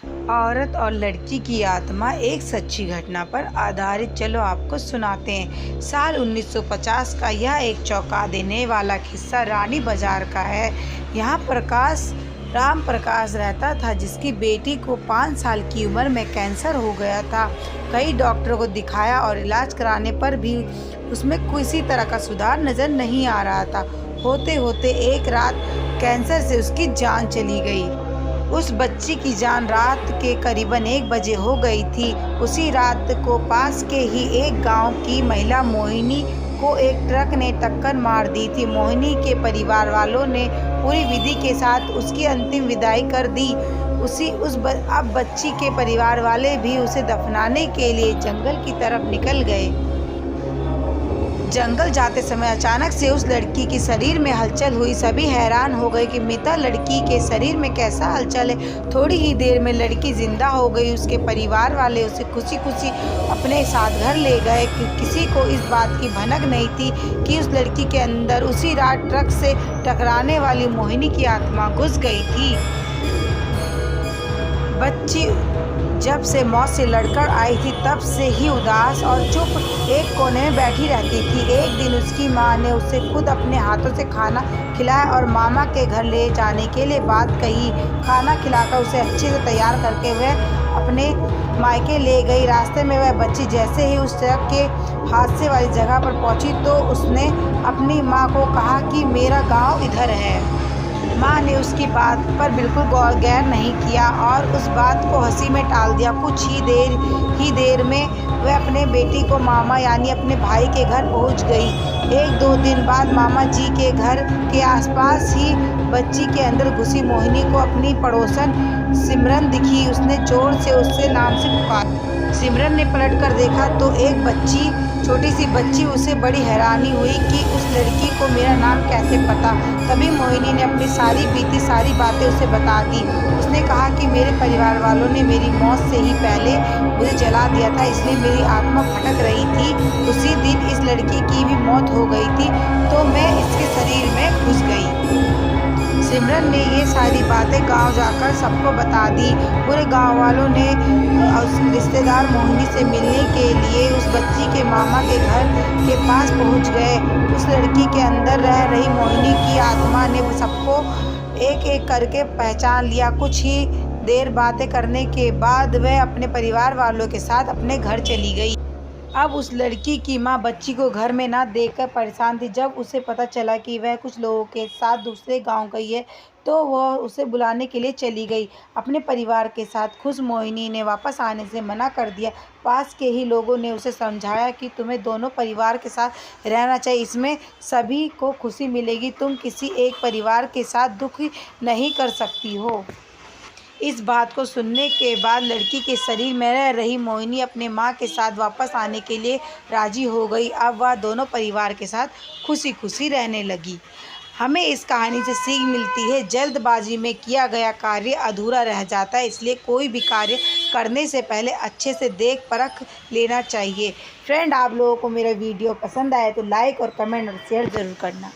औरत और लड़की की आत्मा एक सच्ची घटना पर आधारित। चलो आपको सुनाते हैं। साल 1950 का यह एक चौंका देने वाला किस्सा रानी बाजार का है। यहाँ राम प्रकाश रहता था, जिसकी बेटी को 5 साल की उम्र में कैंसर हो गया था। कई डॉक्टरों को दिखाया और इलाज कराने पर भी उसमें किसी तरह का सुधार नज़र नहीं आ रहा था। होते होते एक रात कैंसर से उसकी जान चली गई। उस बच्ची की जान रात के करीबन 1 बजे हो गई थी। उसी रात को पास के ही एक गांव की महिला मोहिनी को एक ट्रक ने टक्कर मार दी थी। मोहिनी के परिवार वालों ने पूरी विधि के साथ उसकी अंतिम विदाई कर दी। अब बच्ची के परिवार वाले भी उसे दफनाने के लिए जंगल की तरफ निकल गए। जंगल जाते समय अचानक से उस लड़की के शरीर में हलचल हुई। सभी हैरान हो गए कि मिता लड़की के शरीर में कैसा हलचल है। थोड़ी ही देर में लड़की जिंदा हो गई। उसके परिवार वाले उसे खुशी खुशी अपने साथ घर ले गए। किसी को इस बात की भनक नहीं थी कि उस लड़की के अंदर उसी रात ट्रक से टकराने वाली मोहिनी की आत्मा घुस गई थी। बच्ची जब से मौत से लड़कर आई थी, तब से ही उदास और चुप एक कोने में बैठी रहती थी। एक दिन उसकी माँ ने उसे खुद अपने हाथों से खाना खिलाया और मामा के घर ले जाने के लिए बात कही। खाना खिलाकर उसे अच्छे से तैयार करके वह अपने मायके ले गई। रास्ते में वह बच्ची जैसे ही उस ट्रक के हादसे वाली जगह पर पहुंची तो उसने अपनी माँ को कहा कि मेरा गाँव इधर है। माँ ने उसकी बात पर बिल्कुल गौर नहीं किया और उस बात को हंसी में टाल दिया। कुछ ही देर में वह अपने बेटी को मामा यानी अपने भाई के घर पहुंच गई। 1-2 दिन बाद मामा जी के घर के आसपास ही बच्ची के अंदर घुसी मोहिनी को अपनी पड़ोसन सिमरन दिखी। उसने जोर से उससे नाम से पुकारा। सिमरन ने पलट कर देखा तो एक छोटी सी बच्ची। उसे बड़ी हैरानी हुई कि उस लड़की को मेरा नाम कैसे पता। तभी मोहिनी ने अपनी बीती सारी बातें उसे बता दी। उसने कहा कि मेरे परिवार वालों ने मेरी मौत से ही पहले मुझे जला दिया था, इसलिए मेरी आत्मा भटक रही थी। उसी दिन इस लड़की की भी मौत हो गई थी, तो मैं इसके शरीर में घुस गई। सिमरन ने ये सारी बातें गांव जाकर सबको बता दी। पूरे गांव वालों ने उस रिश्तेदार मोहिनी से मिलने के लिए उस बच्ची के मामा के घर के पास पहुंच गए। उस लड़की के अंदर रह रही मोहिनी की आत्मा ने सबको एक एक करके पहचान लिया। कुछ ही देर बातें करने के बाद वह अपने परिवार वालों के साथ अपने घर चली गई। अब उस लड़की की माँ बच्ची को घर में ना देखकर परेशान थी। जब उसे पता चला कि वह कुछ लोगों के साथ दूसरे गांव गई है, तो वह उसे बुलाने के लिए चली गई। अपने परिवार के साथ खुश मोहिनी ने वापस आने से मना कर दिया। पास के ही लोगों ने उसे समझाया कि तुम्हें दोनों परिवार के साथ रहना चाहिए, इसमें सभी को खुशी मिलेगी। तुम किसी एक परिवार के साथ दुख नहीं कर सकती हो। इस बात को सुनने के बाद लड़की के शरीर में रह रही मोहिनी अपने माँ के साथ वापस आने के लिए राजी हो गई। अब वह दोनों परिवार के साथ खुशी खुशी रहने लगी। हमें इस कहानी से सीख मिलती है, जल्दबाजी में किया गया कार्य अधूरा रह जाता है, इसलिए कोई भी कार्य करने से पहले अच्छे से देख परख लेना चाहिए। फ्रेंड, आप लोगों को मेरा वीडियो पसंद आए तो लाइक और कमेंट और शेयर ज़रूर करना।